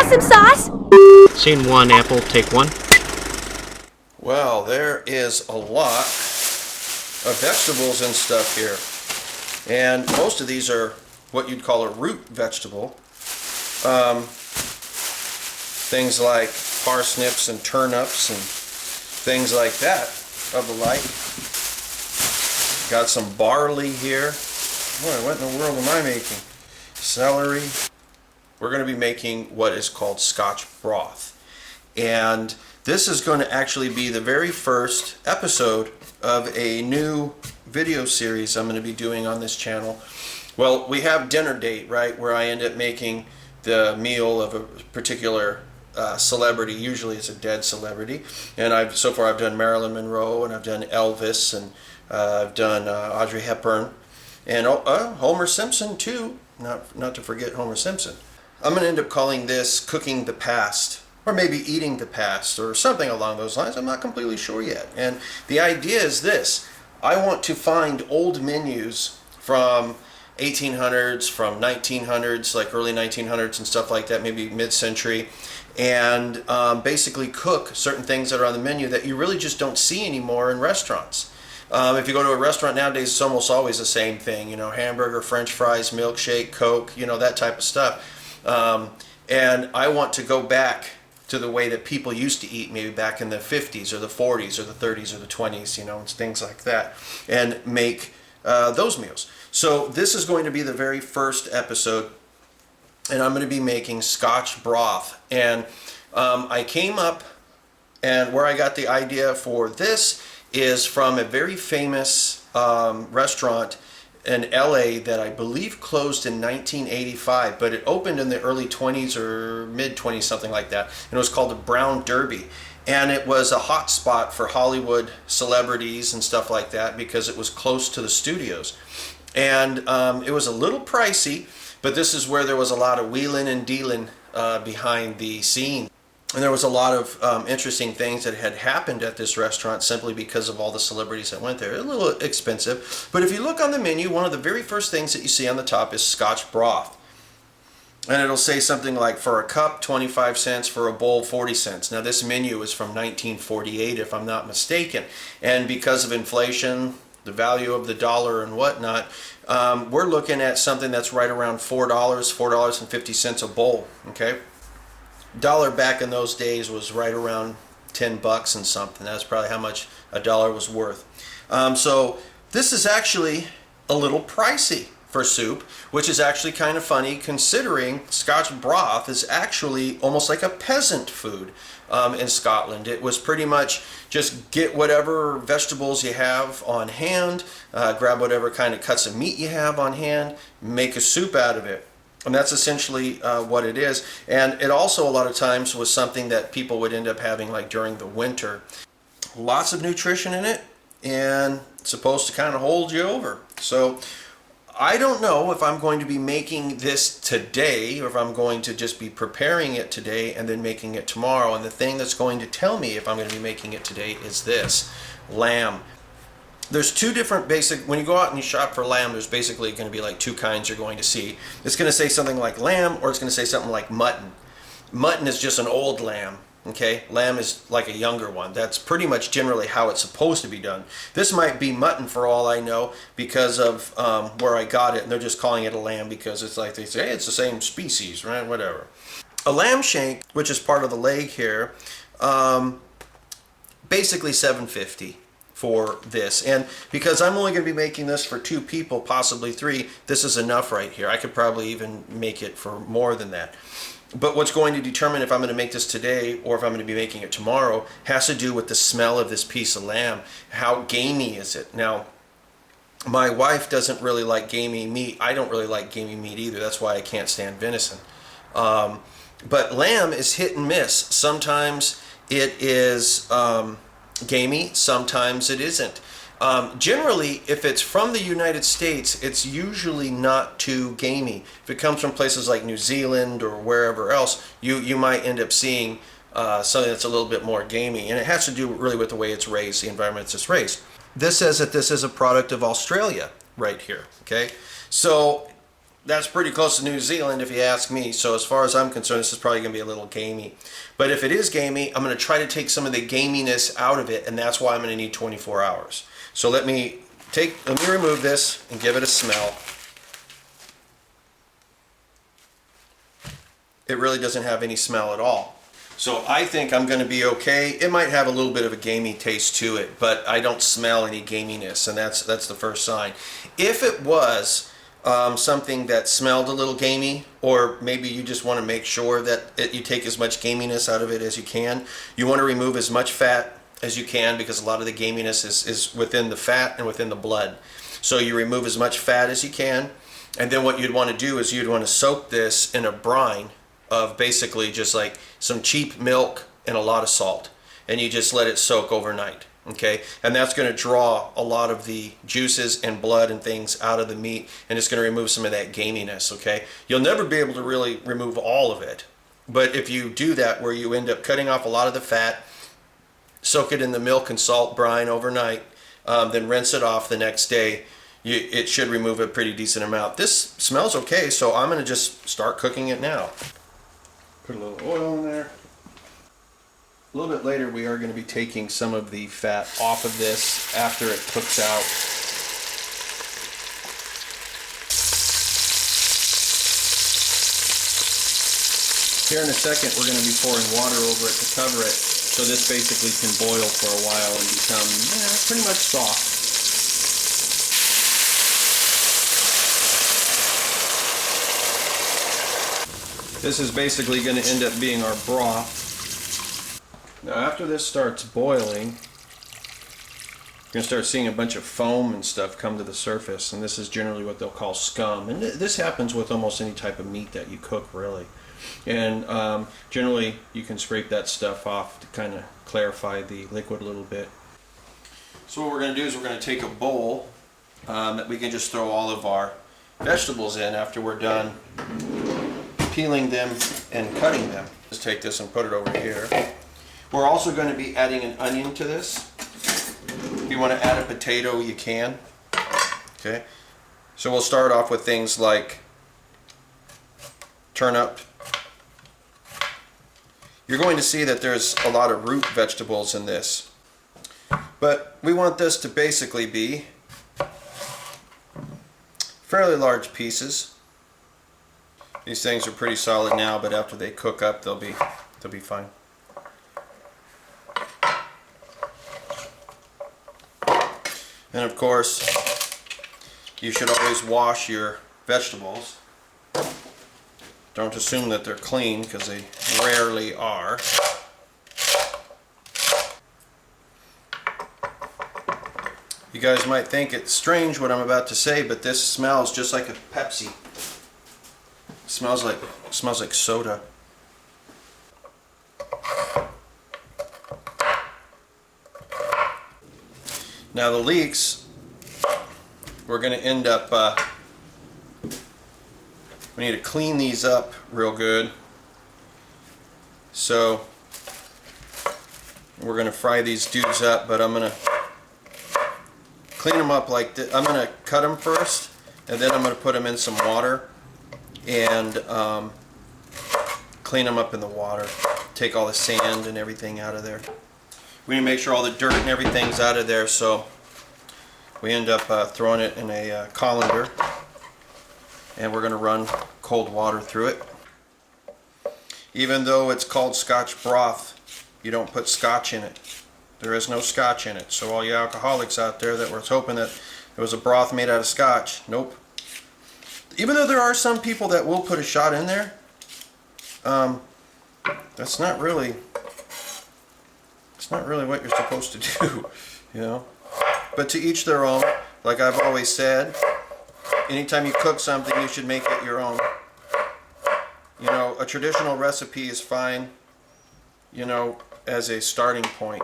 want some sauce? Scene 1, Apple, take 1. Well, there is a lot of vegetables and stuff here. And most of these are what you'd call a root vegetable. Things like parsnips and turnips and things like that of the like. Got some barley here. Boy, what in the world am I making? Celery. We're going to be making what is called Scotch broth. And this is going to actually be the very first episode of a new video series I'm going to be doing on this channel. Well, we have dinner date, right, where I end up making the meal of a particular celebrity. Usually it's a dead celebrity. And so far I've done Marilyn Monroe, and I've done Elvis, and I've done Audrey Hepburn, and Homer Simpson too. Not to forget Homer Simpson. I'm going to end up calling this Cooking the Past, or maybe Eating the Past, or something along those lines. I'm not completely sure yet. And the idea is this. I want to find old menus from 1800s, from 1900s, like early 1900s and stuff like that, maybe mid-century, and basically cook certain things that are on the menu that you really just don't see anymore in restaurants. If you go to a restaurant nowadays, it's almost always the same thing, hamburger, french fries, milkshake, Coke, that type of stuff. And I want to go back to the way that people used to eat, maybe back in the 50s or the 40s or the 30s or the 20s, and things like that, and make those meals. So this is going to be the very first episode, and I'm going to be making Scotch broth. And I came up, and where I got the idea for this is from a very famous restaurant in LA that I believe closed in 1985, but it opened in the early 20s or mid 20s, something like that. And it was called the Brown Derby. And it was a hot spot for Hollywood celebrities and stuff like that because it was close to the studios. And it was a little pricey, but this is where there was a lot of wheeling and dealing behind the scenes. And there was a lot of interesting things that had happened at this restaurant simply because of all the celebrities that went there. A little expensive, but if you look on the menu, one of the very first things that you see on the top is Scotch broth. And it'll say something like, for a cup, 25 cents, for a bowl, 40 cents. Now this menu is from 1948, if I'm not mistaken. And because of inflation, the value of the dollar and whatnot, we're looking at something that's right around $4, $4.50 a bowl, okay? Dollar back in those days was right around 10 bucks and something. That's probably how much a dollar was worth. So this is actually a little pricey for soup, which is actually kind of funny considering Scotch broth is actually almost like a peasant food in Scotland. It was pretty much just get whatever vegetables you have on hand, grab whatever kind of cuts of meat you have on hand, make a soup out of it. And that's essentially what it is. And it also a lot of times was something that people would end up having like during the winter. Lots of nutrition in it, and it's supposed to kind of hold you over. So I don't know if I'm going to be making this today or if I'm going to just be preparing it today and then making it tomorrow. And the thing that's going to tell me if I'm going to be making it today is this: lamb. There's two different basic, when you go out and you shop for lamb, there's basically going to be like two kinds you're going to see. It's going to say something like lamb, or it's going to say something like mutton. Mutton is just an old lamb, okay? Lamb is like a younger one. That's pretty much generally how it's supposed to be done. This might be mutton for all I know because of where I got it, and they're just calling it a lamb because it's like they say, hey, it's the same species, right? Whatever. A lamb shank, which is part of the leg here, basically $7.50. For this. And because I'm only going to be making this for 2 people, possibly 3, this is enough right here. I could probably even make it for more than that. But what's going to determine if I'm going to make this today or if I'm going to be making it tomorrow has to do with the smell of this piece of lamb. How gamey is it? Now, my wife doesn't really like gamey meat. I don't really like gamey meat either. That's why I can't stand venison. But lamb is hit and miss. Sometimes it is gamey, sometimes it isn't. Generally, if it's from the United States, it's usually not too gamey. If it comes from places like New Zealand or wherever else, you might end up seeing something that's a little bit more gamey. And it has to do really with the way it's raised, the environment it's raised. This says that this is a product of Australia right here, okay? So that's pretty close to New Zealand if you ask me. So as far as I'm concerned, this is probably going to be a little gamey. But if it is gamey, I'm going to try to take some of the gaminess out of it, and that's why I'm going to need 24 hours. So let me remove this and give it a smell. It really doesn't have any smell at all. So I think I'm going to be okay. It might have a little bit of a gamey taste to it, but I don't smell any gaminess, and that's the first sign. If it was something that smelled a little gamey, or maybe you just want to make sure that you take as much gaminess out of it as you can, you want to remove as much fat as you can, because a lot of the gaminess is within the fat and within the blood. So you remove as much fat as you can, and then what you'd want to do is you'd want to soak this in a brine of basically just like some cheap milk and a lot of salt, and you just let it soak overnight. Okay, and that's going to draw a lot of the juices and blood and things out of the meat, and it's going to remove some of that gaminess. Okay, you'll never be able to really remove all of it, but if you do that, where you end up cutting off a lot of the fat, soak it in the milk and salt brine overnight, then rinse it off the next day, it should remove a pretty decent amount. This smells okay, so I'm going to just start cooking it now. Put a little oil in there. A little bit later, we are going to be taking some of the fat off of this after it cooks out. Here in a second, we're going to be pouring water over it to cover it, so this basically can boil for a while and become pretty much soft. This is basically going to end up being our broth. Now after this starts boiling, you're going to start seeing a bunch of foam and stuff come to the surface, and this is generally what they'll call scum. And this happens with almost any type of meat that you cook, really. And generally you can scrape that stuff off to kind of clarify the liquid a little bit. So what we're going to do is we're going to take a bowl that we can just throw all of our vegetables in after we're done peeling them and cutting them. Just take this and put it over here. We're also going to be adding an onion to this. If you want to add a potato, you can. Okay. So we'll start off with things like turnip. You're going to see that there's a lot of root vegetables in this. But we want this to basically be fairly large pieces. These things are pretty solid now, but after they cook up, they'll be fine. And of course, you should always wash your vegetables. Don't assume that they're clean, because they rarely are. You guys might think it's strange what I'm about to say, but this smells just like a Pepsi. It smells like soda. Now the leeks, we're going to end up, we need to clean these up real good. So we're going to fry these dudes up, but I'm going to clean them up like this. I'm going to cut them first, and then I'm going to put them in some water and clean them up in the water. Take all the sand and everything out of there. We need to make sure all the dirt and everything's out of there, so we end up throwing it in a colander, and we're going to run cold water through it. Even though it's called Scotch broth, you don't put scotch in it. There is no scotch in it. So all you alcoholics out there that were hoping that it was a broth made out of scotch, nope. Even though there are some people that will put a shot in there, that's not really what you're supposed to do, you know. But to each their own. Like I've always said, anytime you cook something, you should make it your own. You know, a traditional recipe is fine, you know, as a starting point,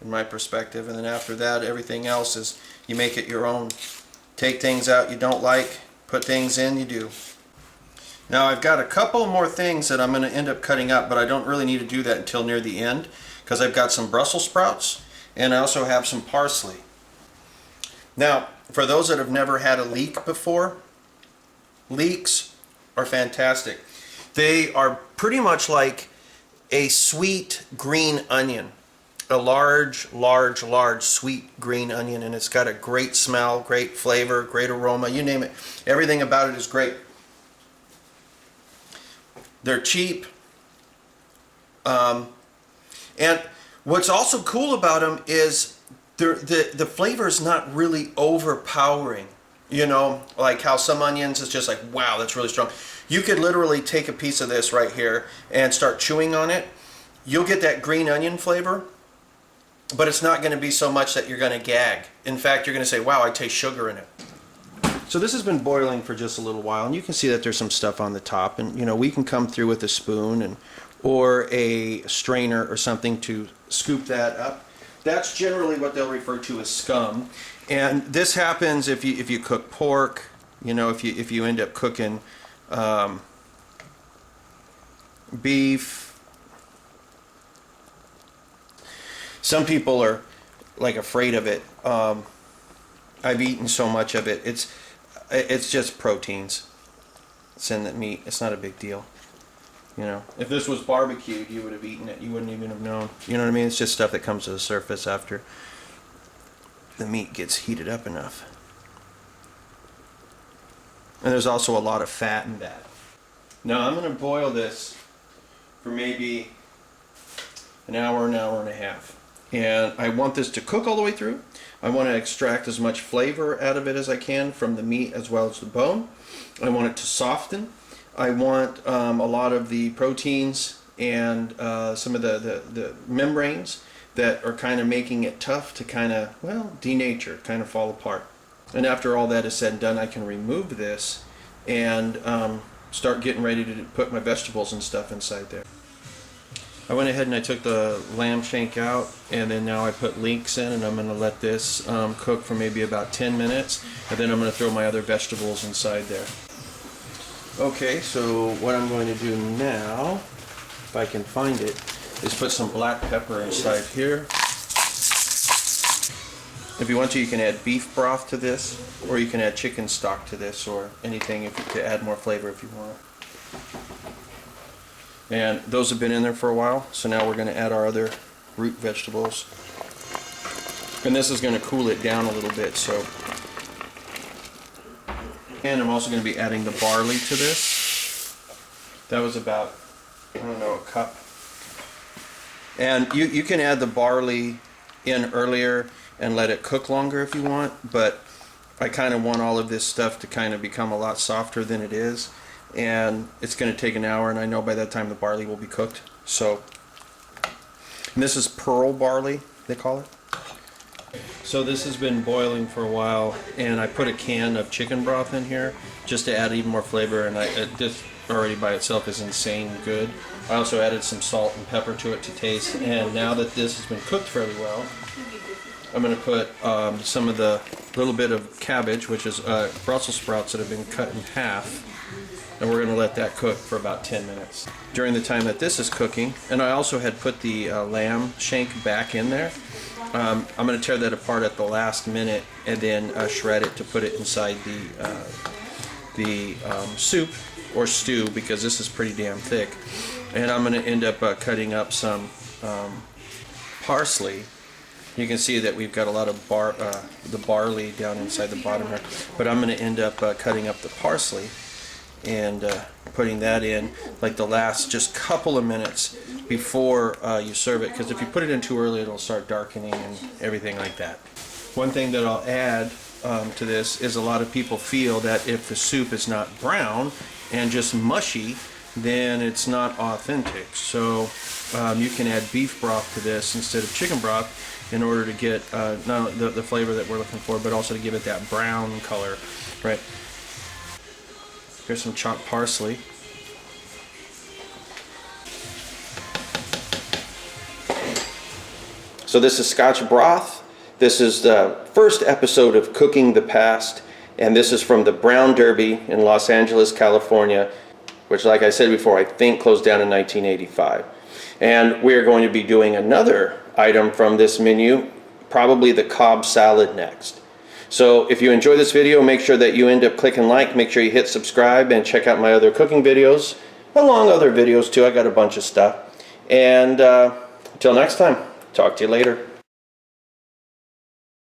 in my perspective. And then after that, everything else is, you make it your own. Take things out you don't like, put things in you do. Now I've got a couple more things that I'm going to end up cutting up, but I don't really need to do that until near the end, because I've got some Brussels sprouts and I also have some parsley. Now, for those that have never had a leek before, Leeks are fantastic. They are pretty much like a sweet green onion. A large, large, large sweet green onion, and it's got a great smell, great flavor, great aroma, you name it. Everything about it is great. They're cheap. And what's also cool about them is the flavor is not really overpowering. You know, like how some onions is just like, wow, that's really strong. You could literally take a piece of this right here and start chewing on it. You'll get that green onion flavor, but it's not going to be so much that you're going to gag. In fact, you're going to say, wow, I taste sugar in it. So this has been boiling for just a little while, and you can see that there's some stuff on the top, and you know, we can come through with a spoon and or a strainer or something to scoop that up. That's generally what they'll refer to as scum. And this happens if you cook pork, you know, if you end up cooking beef. Some people are like afraid of it. I've eaten so much of it. It's just proteins. It's in the meat. It's not a big deal. You know, if this was barbecued, you would have eaten it. You wouldn't even have known. You know what I mean? It's just stuff that comes to the surface after the meat gets heated up enough. And there's also a lot of fat in that. Now I'm going to boil this for maybe an hour and a half. And I want this to cook all the way through. I want to extract as much flavor out of it as I can from the meat as well as the bone. I want it to soften. I want a lot of the proteins and some of the membranes that are kind of making it tough to kind of, well, denature, kind of fall apart. And after all that is said and done, I can remove this and start getting ready to put my vegetables and stuff inside there. I went ahead and I took the lamb shank out, and then now I put leeks in, and I'm going to let this cook for maybe about 10 minutes, and then I'm going to throw my other vegetables inside there. Okay, so what I'm going to do now, if I can find it, is put some black pepper inside here. If you want to, you can add beef broth to this, or you can add chicken stock to this, or anything to add more flavor if you want. And those have been in there for a while, so now we're going to add our other root vegetables. And this is going to cool it down a little bit. So, and I'm also going to be adding the barley to this. That was about, I don't know, a cup. And you can add the barley in earlier and let it cook longer if you want, but I kind of want all of this stuff to kind of become a lot softer than it is. And it's going to take an hour, and I know by that time the barley will be cooked. So, and this is pearl barley, they call it. So this has been boiling for a while, and I put a can of chicken broth in here just to add even more flavor, and this already by itself is insane good. I also added some salt and pepper to it to taste, and now that this has been cooked fairly well, I'm going to put some of the little bit of cabbage, which is Brussels sprouts that have been cut in half. And we're going to let that cook for about 10 minutes. During the time that this is cooking, and I also had put the lamb shank back in there. I'm going to tear that apart at the last minute and then shred it to put it inside the soup or stew, because this is pretty damn thick. And I'm going to end up cutting up some parsley. You can see that we've got a lot of the barley down inside the bottom here. But I'm going to end up cutting up the parsley and putting that in like the last just couple of minutes before you serve it, because if you put it in too early, it'll start darkening and everything like that. One thing that I'll add to this is a lot of people feel that if the soup is not brown and just mushy, then it's not authentic. So you can add beef broth to this instead of chicken broth in order to get not only the flavor that we're looking for, but also to give it that brown color, right? Here's some chopped parsley. So this is Scotch Broth. This is the first episode of Cooking the Past, and this is from the Brown Derby in Los Angeles, California, which, like I said before, I think closed down in 1985. And we are going to be doing another item from this menu, probably the Cobb salad next. So if you enjoy this video, make sure that you end up clicking like, make sure you hit subscribe, and check out my other cooking videos, along other videos too. I got a bunch of stuff. And until next time, talk to you later.